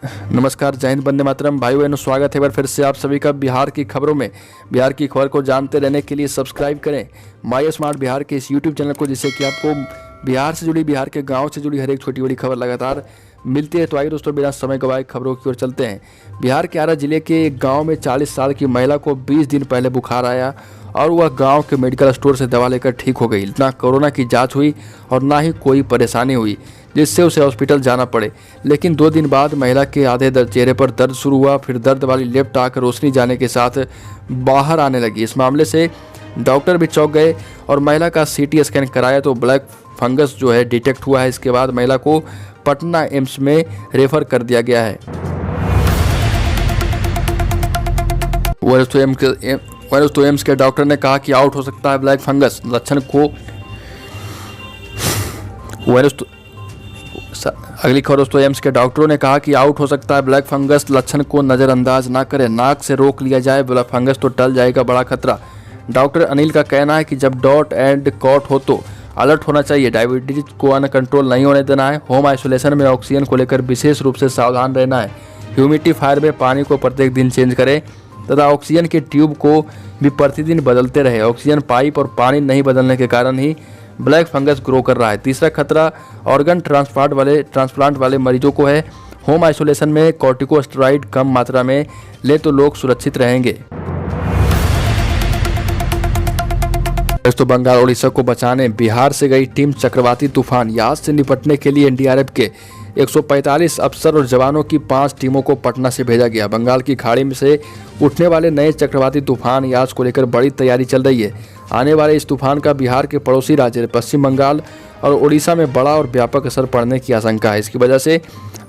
नमस्कार, जय हिंद, वंदे मातरम। भाई बहनों, स्वागत है एक बार फिर से आप सभी का बिहार की खबरों में। बिहार की खबर को जानते रहने के लिए सब्सक्राइब करें माई स्मार्ट बिहार के इस यूट्यूब चैनल को, जिससे कि आपको बिहार से जुड़ी, बिहार के गांव से जुड़ी हर एक छोटी बड़ी खबर लगातार मिलती है। तो आइए दोस्तों, बिना समय गवाए खबरों की ओर चलते हैं। बिहार के आरा जिले के एक गाँव में 40 साल की महिला को 20 दिन पहले बुखार आया और वह गांव के मेडिकल स्टोर से दवा लेकर ठीक हो गई। ना कोरोना की जांच हुई और ना ही कोई परेशानी हुई जिससे उसे हॉस्पिटल जाना पड़े। लेकिन 2 दिन बाद महिला के आधे चेहरे पर दर्द शुरू हुआ, फिर दर्द वाली लेफ्ट आंख रोशनी जाने के साथ बाहर आने लगी। इस मामले से डॉक्टर भी चौंक गए और महिला का सीटी स्कैन कराया तो ब्लैक फंगस जो है डिटेक्ट हुआ है। इसके बाद महिला को पटना एम्स में रेफर कर दिया गया है। एम्स के डॉक्टर ने कहा कि आउट हो सकता है ब्लैक फंगस लक्षण को। अगली खबर दोस्तों, एम्स के डॉक्टरों ने कहा कि आउट हो सकता है ब्लैक फंगस लक्षण को नज़रअंदाज ना करें, नाक से रोक लिया जाए, ब्लैक फंगस तो टल जाएगा बड़ा खतरा। डॉक्टर अनिल का कहना है कि जब डॉट एंड कॉट हो तो अलर्ट होना चाहिए, डायबिटीज को अनकंट्रोल नहीं होने देना है, होम आइसोलेशन में ऑक्सीजन को लेकर विशेष रूप से सावधान रहना है, ह्यूमिडिफायर में पानी को प्रत्येक दिन चेंज करें तथा ऑक्सीजन के ट्यूब को भी प्रतिदिन बदलते रहे। ऑक्सीजन पाइप और पानी नहीं बदलने के कारण ही ब्लैक फंगस ग्रो कर रहा है। तीसरा खतरा ऑर्गन ट्रांसप्लांट वाले मरीजों को है। होम आइसोलेशन में कॉर्टिकोस्टेरॉइड कम मात्रा में ले तो लोग सुरक्षित रहेंगे। तो बंगाल ओडिशा को बचाने बिहार से गई टीम चक्रवाती तूफान। याद से निपटने के लिए एनडीआरएफ के 145 अफसर और जवानों की 5 टीमों को पटना से भेजा गया। बंगाल की खाड़ी में से उठने वाले नए चक्रवाती तूफान यास को लेकर बड़ी तैयारी चल रही है। आने वाले इस तूफान का बिहार के पड़ोसी राज्य पश्चिम बंगाल और उड़ीसा में बड़ा और व्यापक असर पड़ने की आशंका है। इसकी वजह से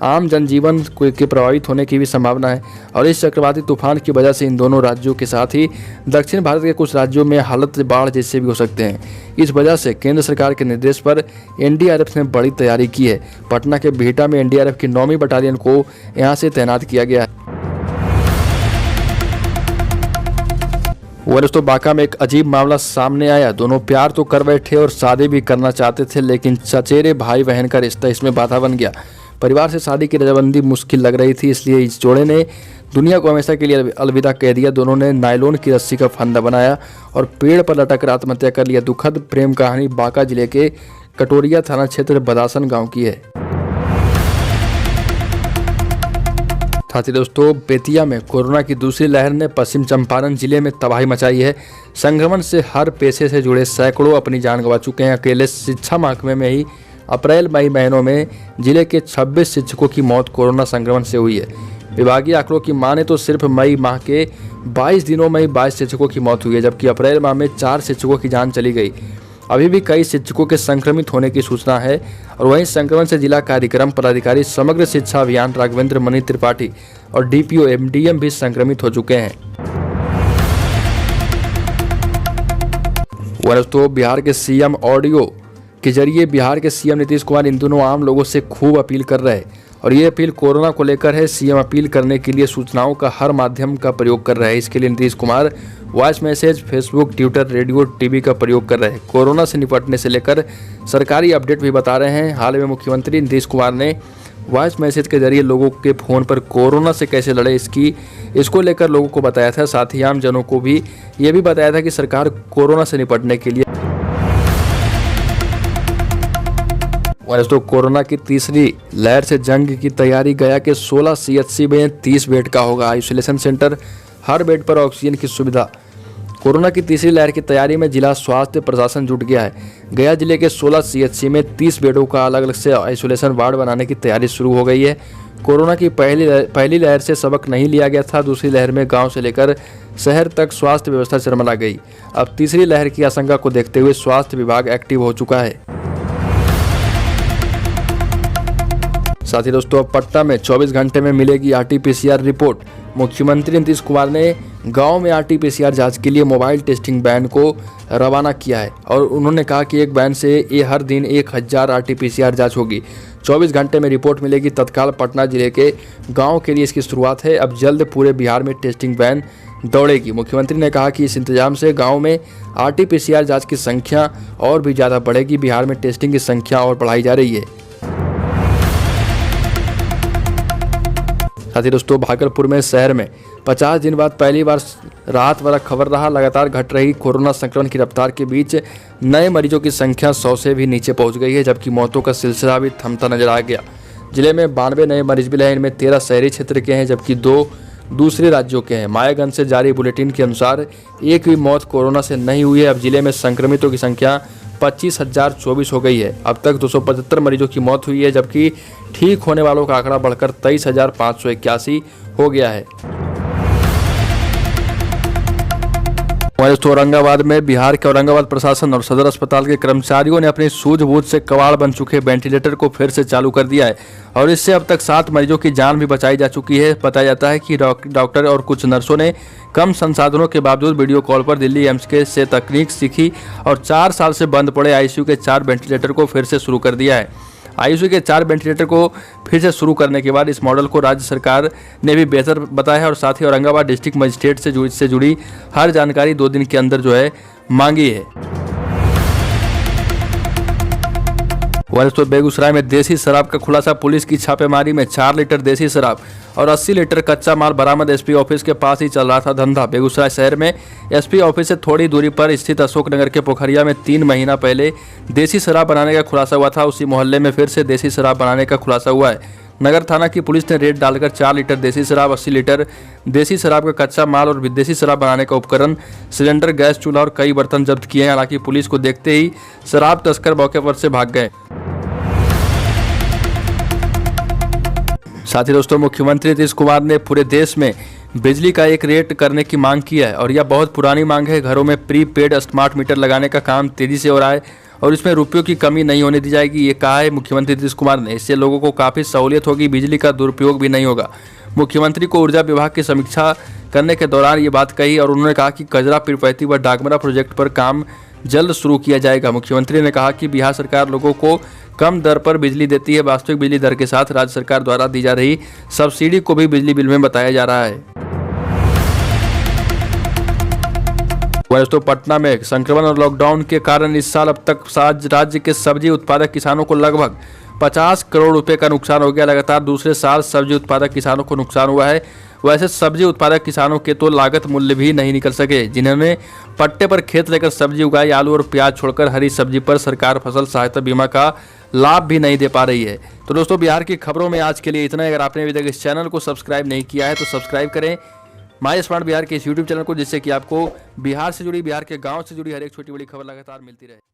आम जनजीवन के प्रभावित होने की भी संभावना है और इस चक्रवाती तूफान की वजह से इन दोनों राज्यों के साथ ही दक्षिण भारत के कुछ राज्यों में हालत बाढ़ जैसे भी हो सकते हैं। इस वजह से केंद्र सरकार के निर्देश पर एनडीआरएफ ने बड़ी तैयारी की है। पटना के बिहटा में एनडीआरएफ की 9वीं बटालियन को यहां से तैनात किया गया है। दोस्तों, बांका में एक अजीब मामला सामने आया। दोनों प्यार तो कर बैठे और शादी भी करना चाहते थे, लेकिन चचेरे भाई बहन का रिश्ता इसमें बाधा बन गया। परिवार से शादी की रजामंदी मुश्किल लग रही थी, इसलिए इस जोड़े ने दुनिया को हमेशा के लिए अलविदा कह दिया। दोनों ने नायलॉन की रस्सी का फंदा बनाया और पेड़ पर लटक कर आत्महत्या कर लिया। दुखद प्रेम कहानी बांका जिले के कटोरिया थाना क्षेत्र बदासन गाँव की है। साथ ही दोस्तों, बेतिया में कोरोना की दूसरी लहर ने पश्चिम चंपारण जिले में तबाही मचाई है। संक्रमण से हर पेशे से जुड़े सैकड़ों अपनी जान गंवा चुके हैं। अकेले शिक्षा महकमे में ही अप्रैल मई महीनों में जिले के 26 शिक्षकों की मौत कोरोना संक्रमण से हुई है। विभागीय आंकड़ों की माने तो सिर्फ मई माह के 22 दिनों में 22 शिक्षकों की मौत हुई है, जबकि अप्रैल माह में 4 शिक्षकों की जान चली गई। अभी भी कई शिक्षकों के संक्रमित होने की सूचना है और वहीं संक्रमण से जिला कार्यक्रम पदाधिकारी समग्र शिक्षा अभियान राघवेंद्र मणि त्रिपाठी और डीपीओ एमडीएम भी संक्रमित हो चुके हैं। दोस्तों, बिहार के सीएम ऑडियो के जरिए बिहार के सीएम नीतीश कुमार इन दिनों आम लोगों से खूब अपील कर रहे हैं और ये अपील कोरोना को लेकर है। सीएम अपील करने के लिए सूचनाओं का हर माध्यम का प्रयोग कर रहे हैं। इसके लिए Nitish Kumar voice message, Facebook, Twitter, radio, TV का प्रयोग कर रहे हैं। कोरोना से निपटने से लेकर सरकारी अपडेट भी बता रहे हैं। हाल में मुख्यमंत्री नीतीश कुमार ने वॉइस मैसेज के जरिए लोगों के फ़ोन पर कोरोना से कैसे लड़े इसको लेकर लोगों को बताया था। साथ ही आम जनों को भी ये भी बताया था कि सरकार कोरोना से निपटने के लिए दोस्तों, कोरोना की तीसरी लहर से जंग की तैयारी। गया के 16 सीएचसी में 30 बेड का होगा आइसोलेशन सेंटर, हर बेड पर ऑक्सीजन की सुविधा। कोरोना की तीसरी लहर की तैयारी में जिला स्वास्थ्य प्रशासन जुट गया है। गया जिले के 16 सीएचसी में 30 बेडों का अलग अलग से आइसोलेशन वार्ड बनाने की तैयारी शुरू हो गई है। कोरोना की पहली लहर से सबक नहीं लिया गया था। दूसरी लहर में गांव से लेकर शहर तक स्वास्थ्य व्यवस्था चरमरा गई। अब तीसरी लहर की आशंका को देखते हुए स्वास्थ्य विभाग एक्टिव हो चुका है। साथ ही दोस्तों, अब पटना में 24 घंटे में मिलेगी आरटीपीसीआर रिपोर्ट। मुख्यमंत्री नीतीश कुमार ने गांव में आरटीपीसीआर जांच के लिए मोबाइल टेस्टिंग वैन को रवाना किया है और उन्होंने कहा कि एक वैन से ये हर दिन 1000 आरटीपीसीआर जांच होगी। 24 घंटे में रिपोर्ट मिलेगी। तत्काल पटना जिले के गाँव के लिए इसकी शुरुआत है। अब जल्द पूरे बिहार में टेस्टिंग वैन दौड़ेगी। मुख्यमंत्री ने कहा कि इस इंतजाम से गाँव में आरटीपीसीआर जाँच की संख्या और भी ज़्यादा बढ़ेगी। बिहार में टेस्टिंग की संख्या और बढ़ाई जा रही है। साथ ही दोस्तों भागलपुर में शहर में 50 दिन बाद पहली बार राहत वाला खबर रहा। लगातार घट रही कोरोना संक्रमण की रफ्तार के बीच नए मरीजों की संख्या 100 से भी नीचे पहुंच गई है, जबकि मौतों का सिलसिला भी थमता नजर आ गया। जिले में 92 नए मरीज मिले हैं, इनमें 13 शहरी क्षेत्र के हैं जबकि 2 दूसरे राज्यों के हैं। मायागंज से जारी बुलेटिन के अनुसार एक भी मौत कोरोना से नहीं हुई है। अब जिले में संक्रमितों की संख्या 25,024 हो गई है। अब तक 275 मरीजों की मौत हुई है, जबकि ठीक होने वालों का आंकड़ा बढ़कर 23,581 हो गया है। औरंगाबाद में बिहार के औरंगाबाद प्रशासन और सदर अस्पताल के कर्मचारियों ने अपनी सूझबूझ से कबाड़ बन चुके वेंटिलेटर को फिर से चालू कर दिया है और इससे अब तक 7 मरीजों की जान भी बचाई जा चुकी है। बताया जाता है कि डॉक्टर और कुछ नर्सों ने कम संसाधनों के बावजूद वीडियो कॉल पर दिल्ली एम्स के से तकनीक सीखी और 4 साल से बंद पड़े आईसीयू के 4 वेंटिलेटर को फिर से शुरू कर दिया है। आईसीयू के 4 वेंटिलेटर को फिर से शुरू करने के बाद इस मॉडल को राज्य सरकार ने भी बेहतर बताया है और साथ ही औरंगाबाद डिस्ट्रिक्ट मजिस्ट्रेट से जुड़ी हर जानकारी 2 दिन के अंदर मांगी है। बेगूसराय में देसी शराब का खुलासा। पुलिस की छापेमारी में 4 लीटर देसी शराब और 80 लीटर कच्चा माल बरामद। एसपी ऑफिस के पास ही चल रहा था धंधा। बेगूसराय शहर में एसपी ऑफिस से थोड़ी दूरी पर स्थित अशोकनगर के पोखरिया में 3 महीना पहले देसी शराब बनाने का खुलासा हुआ था। उसी मोहल्ले में फिर से देसी शराब बनाने का खुलासा हुआ है। नगर थाना की पुलिस ने रेड डालकर 4 लीटर देसी शराब, 80 लीटर देसी शराब का कच्चा माल और विदेशी शराब बनाने का उपकरण, सिलेंडर, गैस चूल्हा और कई बर्तन जब्त किए हैं। हालांकि पुलिस को देखते ही शराब तस्कर मौके पर से भाग गए। साथ ही दोस्तों मुख्यमंत्री नीतीश कुमार ने पूरे देश में बिजली का एक रेट करने की मांग की है और यह बहुत पुरानी मांग है। घरों में प्रीपेड स्मार्ट मीटर लगाने का काम तेजी से हो रहा है और इसमें रुपयों की कमी नहीं होने दी जाएगी, ये कहा है मुख्यमंत्री नीतीश कुमार ने। इससे लोगों को काफ़ी सहूलियत होगी, बिजली का दुरुपयोग भी नहीं होगा। मुख्यमंत्री को ऊर्जा विभाग की समीक्षा करने के दौरान ये बात कही और उन्होंने कहा कि कजरा पीरपैती व डागमरा प्रोजेक्ट पर काम जल्द शुरू किया जाएगा। मुख्यमंत्री ने कहा कि बिहार सरकार लोगों को कम दर पर बिजली देती है। वास्तविक बिजली दर के साथ राज्य सरकार द्वारा दी जा रही सब्सिडी को भी बिजली बिल में बताया जा रहा है। दोस्तों पटना में संक्रमण और लॉकडाउन के कारण इस साल अब तक राज्य के सब्जी उत्पादक किसानों को लगभग 50 करोड़ रुपए का नुकसान हो गया। लगातार दूसरे साल सब्जी उत्पादक किसानों को नुकसान हुआ है। वैसे सब्जी उत्पादक किसानों के तो लागत मूल्य भी नहीं निकल सके, जिन्होंने पट्टे पर खेत लेकर सब्जी उगाई। आलू और प्याज छोड़कर हरी सब्जी पर सरकार फसल सहायता बीमा का लाभ भी नहीं दे पा रही है। तो दोस्तों बिहार की खबरों में आज के लिए इतना। अगर आपने अभी तक इस चैनल को सब्सक्राइब नहीं किया है तो सब्सक्राइब करें माय स्मार्ट बिहार के इस यूट्यूब चैनल को, जिससे कि आपको बिहार से जुड़ी, बिहार के गाँव से जुड़ी हर एक छोटी बड़ी खबर लगातार मिलती रहे।